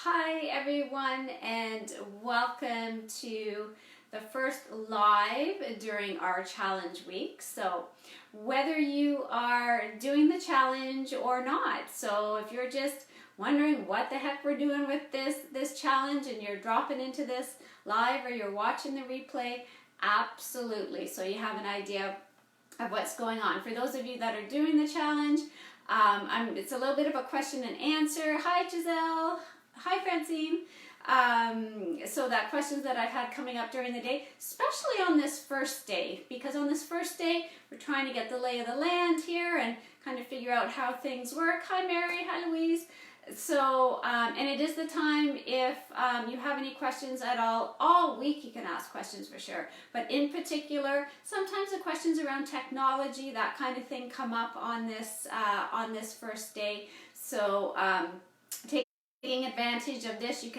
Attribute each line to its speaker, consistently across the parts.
Speaker 1: Hi everyone, and welcome to the first live during our challenge week. So whether you are doing the challenge or not, so if you're just wondering what the heck we're doing with this challenge and you're dropping into this live or you're watching the replay, absolutely. So you have an idea of what's going on. For those of you that are doing the challenge, it's a little bit of a question and answer. Hi Giselle. Hi Francine. So that questions that I've had coming up during the day, especially on this first day, because on this first day we're trying to get the lay of the land here and kind of figure out how things work. Hi Mary. Hi Louise. So, and it is the time if you have any questions at all week you can ask questions for sure. But in particular, sometimes the questions around technology, that kind of thing come up on this first day. So taking advantage of this, you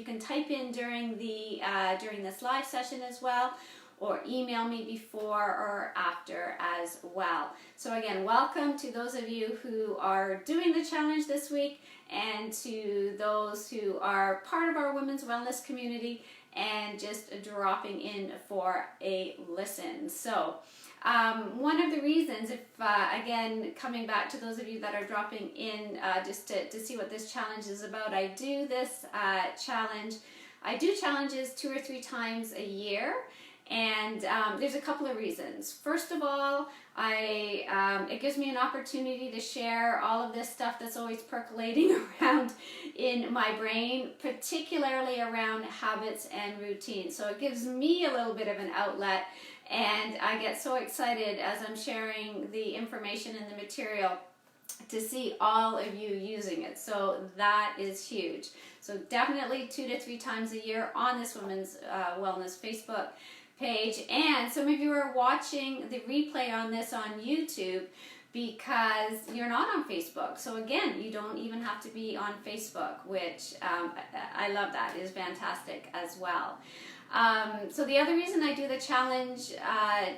Speaker 1: can type in during this live session as well, or email me before or after as well. So again, welcome to those of you who are doing the challenge this week, and to those who are part of our women's wellness community and just dropping in for a listen. So one of the reasons, if again, coming back to those of you that are dropping in just to see what this challenge is about, I do this challenge. I do challenges 2 or 3 times a year. And there's a couple of reasons. First of all, it gives me an opportunity to share all of this stuff that's always percolating around in my brain, particularly around habits and routines. So it gives me a little bit of an outlet, and I get so excited as I'm sharing the information and the material to see all of you using it. So that is huge. So definitely 2 to 3 times a year on this Women's Wellness Facebook page. And some of you are watching the replay on this on YouTube because you're not on Facebook. So again, you don't even have to be on Facebook, which I love. That is fantastic as well. So the other reason I do the challenge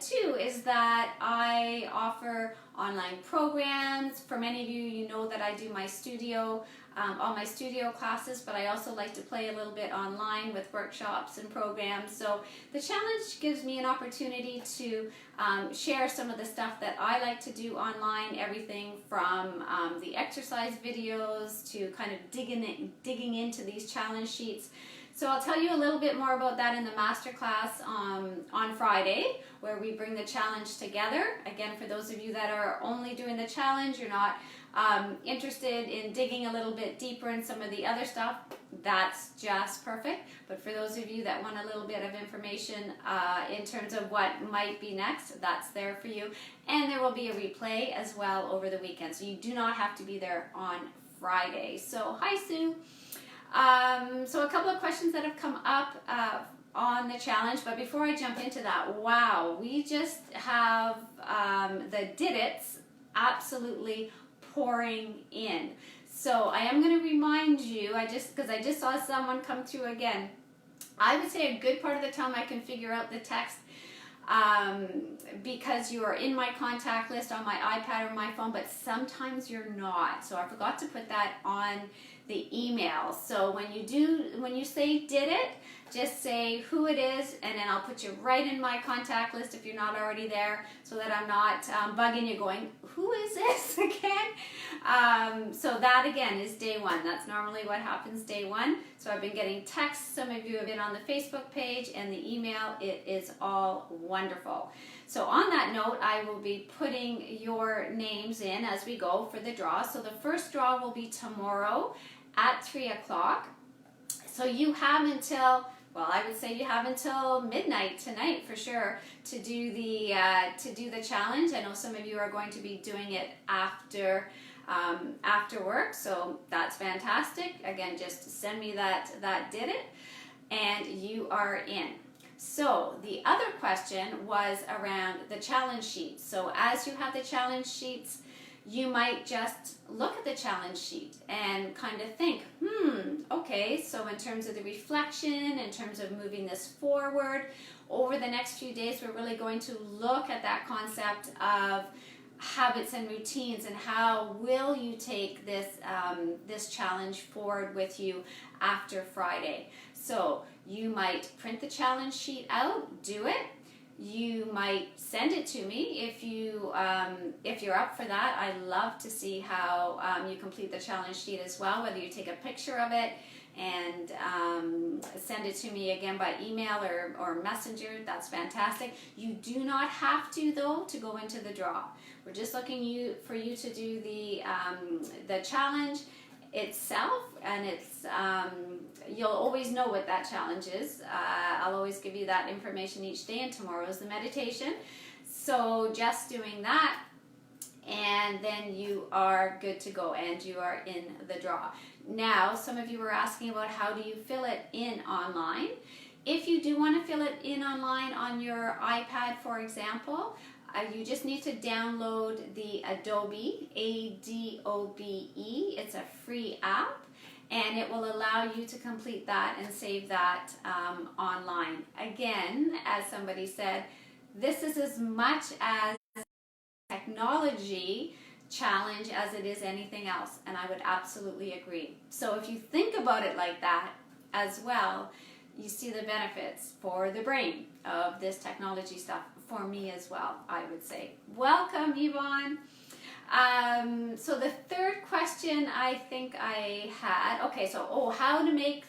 Speaker 1: too is that I offer online programs. For many of you, you know that I do my studio, all my studio classes, but I also like to play a little bit online with workshops and programs. So the challenge gives me an opportunity to share some of the stuff that I like to do online, everything from the exercise videos to kind of digging into these challenge sheets. So I'll tell you a little bit more about that in the masterclass on Friday, where we bring the challenge together. Again, for those of you that are only doing the challenge, you're not interested in digging a little bit deeper in some of the other stuff, that's just perfect. But for those of you that want a little bit of information in terms of what might be next, that's there for you. And there will be a replay as well over the weekend, so you do not have to be there on Friday. So hi Sue. So a couple of questions that have come up on the challenge, but before I jump into that, wow, we just have the did it's absolutely pouring in. So I am going to remind you, because I just saw someone come through again, I would say a good part of the time I can figure out the text because you are in my contact list on my iPad or my phone, but sometimes you're not. So I forgot to put that on the email. So when you say did it, just say who it is, and then I'll put you right in my contact list if you're not already there, so that I'm not bugging you going, who is this again? So that again is day 1. That's normally what happens day 1. So I've been getting texts. Some of you have been on the Facebook page and the email. It is all wonderful. So on that note, I will be putting your names in as we go for the draw. So the first draw will be tomorrow at 3 o'clock. So you have until, well, I would say you have until midnight tonight for sure to do the challenge. I know some of you are going to be doing it after work, so that's fantastic. Again, just send me that did it, and you are in. So the other question was around the challenge sheets. So as you have the challenge sheets, you might just look at the challenge sheet and kind of think, okay, so in terms of the reflection, in terms of moving this forward, over the next few days, we're really going to look at that concept of habits and routines, and how will you take this challenge forward with you after Friday. So you might print the challenge sheet out, do it. You might send it to me if you're up for that. I love to see how you complete the challenge sheet as well, whether you take a picture of it and send it to me again by email or messenger. That's fantastic. You do not have to, though, to go into the draw. We're just looking for you to do the challenge itself, and it's you'll always know what that challenge is. I'll always give you that information each day, and tomorrow is the meditation. So just doing that, and then you are good to go, and you are in the draw. Now, some of you were asking about how do you fill it in online. If you do want to fill it in online on your iPad, for example, you just need to download the Adobe, A-D-O-B-E. It's a free app, and it will allow you to complete that and save that online. Again, as somebody said, this is as much as technology challenge as it is anything else, and I would absolutely agree. So if you think about it like that as well, you see the benefits for the brain of this technology stuff, for me as well, I would say. Welcome, Yvonne. So the third question I think I had, okay, so how to make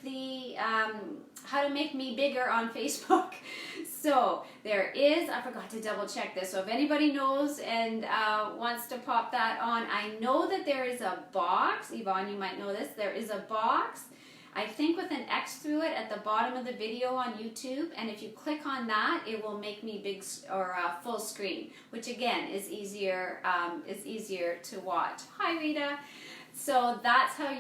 Speaker 1: how to make me bigger on Facebook. So there is, I forgot to double check this, so if anybody knows and wants to pop that on, I know that there is a box. Yvonne, you might know this. There is a box, I think with an X through it, at the bottom of the video on YouTube, and if you click on that, it will make me big or full screen, which again is easier to watch. Hi, Rita. So that's how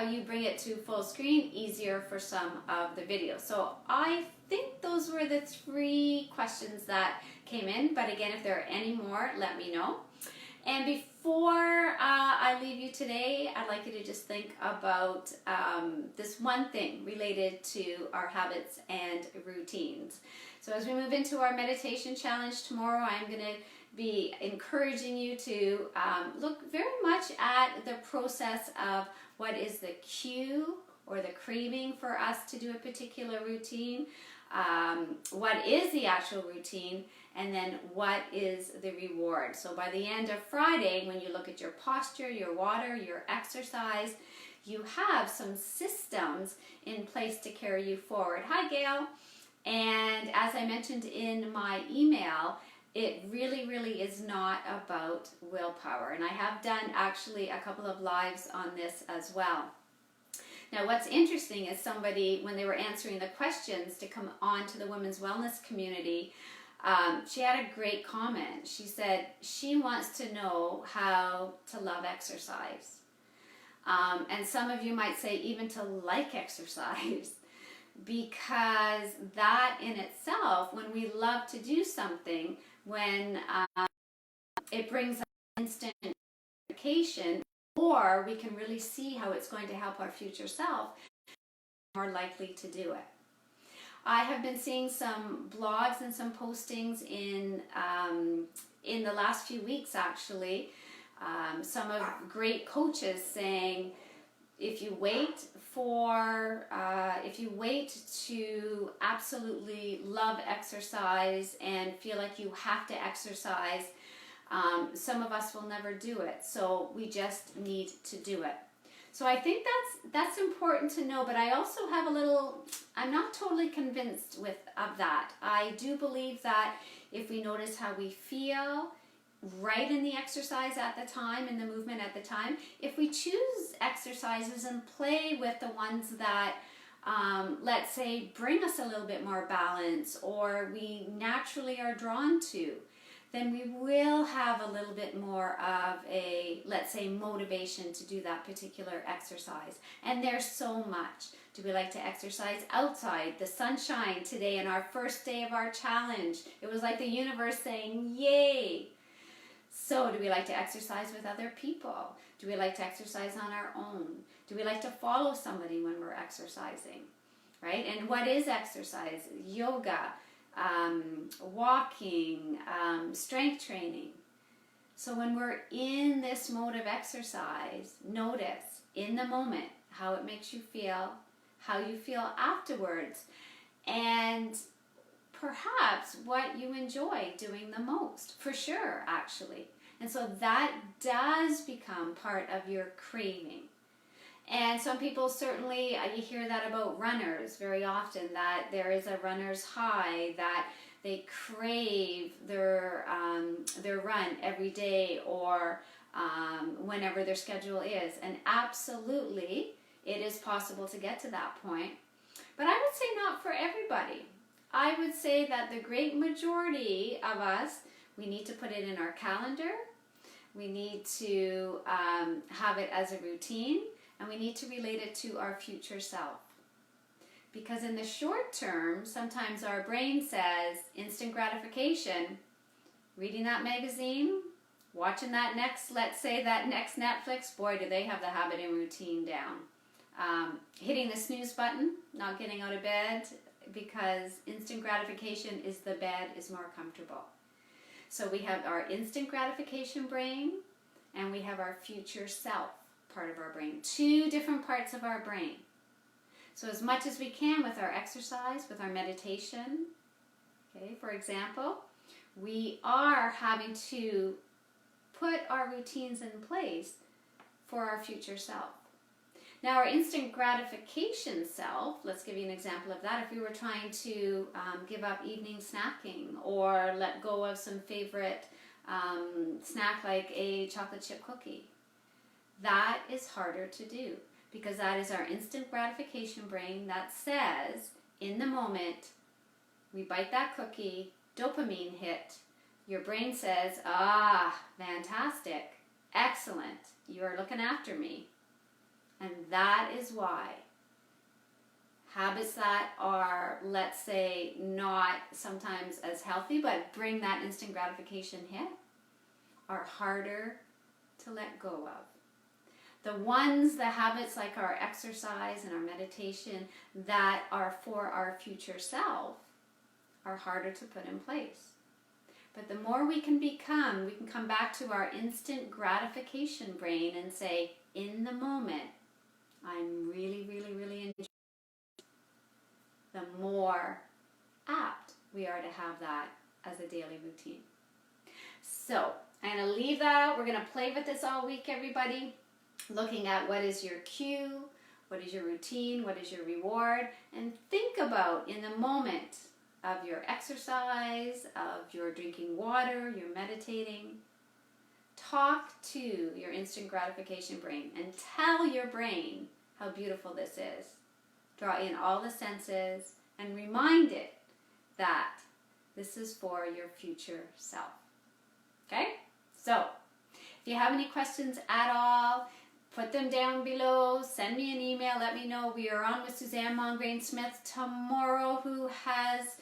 Speaker 1: you bring it to full screen, easier for some of the videos. So I think those were the 3 questions that came in, but again, if there are any more, let me know. And before I leave you today, I'd like you to just think about this one thing related to our habits and routines. So as we move into our meditation challenge tomorrow, I'm going to be encouraging you to look very much at the process of what is the cue or the craving for us to do a particular routine, what is the actual routine, and then what is the reward. So by the end of Friday, when you look at your posture, your water, your exercise, you have some systems in place to carry you forward. Hi, Gail. And as I mentioned in my email, it really, really is not about willpower. And I have done actually a couple of lives on this as well. Now, what's interesting is somebody, when they were answering the questions to come on to the Women's Wellness Community, she had a great comment. She said she wants to know how to love exercise. And some of you might say even to like exercise, because that in itself, when we love to do something, when it brings us instant gratification, or we can really see how it's going to help our future self, more likely to do it. I have been seeing some blogs and some postings in the last few weeks, actually, some of great coaches saying, if you wait to absolutely love exercise and feel like you have to exercise, some of us will never do it. So we just need to do it. So I think that's important to know, but I also have I'm not totally convinced of that. I do believe that if we notice how we feel right in the exercise at the time, in the movement at the time, if we choose exercises and play with the ones that, let's say, bring us a little bit more balance, or we naturally are drawn to, then we will have a little bit more of a, let's say, motivation to do that particular exercise. And there's so much. Do we like to exercise outside? The sunshine today in our first day of our challenge. It was like the universe saying, yay! So do we like to exercise with other people? Do we like to exercise on our own? Do we like to follow somebody when we're exercising? Right? And what is exercise? Yoga, walking, strength training. So when we're in this mode of exercise, notice in the moment how it makes you feel, how you feel afterwards, and perhaps what you enjoy doing the most, for sure, actually. And so that does become part of your craving. And some people certainly, you hear that about runners very often, that there is a runner's high, that they crave their run every day or whenever their schedule is. And absolutely, it is possible to get to that point. But I would say not for everybody. I would say that the great majority of us, we need to put it in our calendar. We need to have it as a routine, and we need to relate it to our future self. Because in the short term, sometimes our brain says instant gratification, reading that magazine, watching that next, let's say that next Netflix, boy, do they have the habit and routine down. Hitting the snooze button, not getting out of bed, because instant gratification is the bed is more comfortable. So we have our instant gratification brain, and we have our future self part of our brain. Two different parts of our brain. So as much as we can with our exercise, with our meditation, okay, for example, we are having to put our routines in place for our future self. Now our instant gratification self, let's give you an example of that. If we were trying to give up evening snacking or let go of some favorite snack like a chocolate chip cookie, that is harder to do because that is our instant gratification brain that says in the moment, we bite that cookie, dopamine hit, your brain says, fantastic, excellent, you are looking after me. And that is why habits that are, let's say, not sometimes as healthy, but bring that instant gratification hit, are harder to let go of. The habits like our exercise and our meditation that are for our future self are harder to put in place. But the more we can come back to our instant gratification brain and say, in the moment, I'm really, really, really enjoying it, the more apt we are to have that as a daily routine. So I'm going to leave that out. We're going to play with this all week, everybody. Looking at what is your cue, what is your routine, what is your reward, and think about in the moment of your exercise, of your drinking water, your meditating, talk to your instant gratification brain and tell your brain how beautiful this is. Draw in all the senses and remind it that this is for your future self. Okay? So, if you have any questions at all, put them down below. Send me an email. Let me know. We are on with Suzanne Mongrain-Smith tomorrow, who has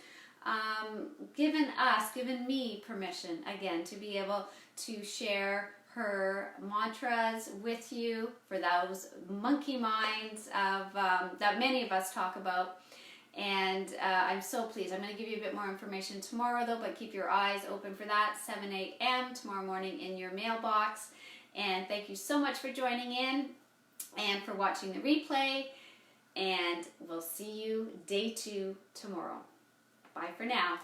Speaker 1: given me permission again to be able to share her mantras with you for those monkey minds of that many of us talk about. And I'm so pleased. I'm going to give you a bit more information tomorrow though, but keep your eyes open for that. 7 a.m. tomorrow morning in your mailbox. And thank you so much for joining in and for watching the replay. And we'll see you day 2 tomorrow. Bye for now.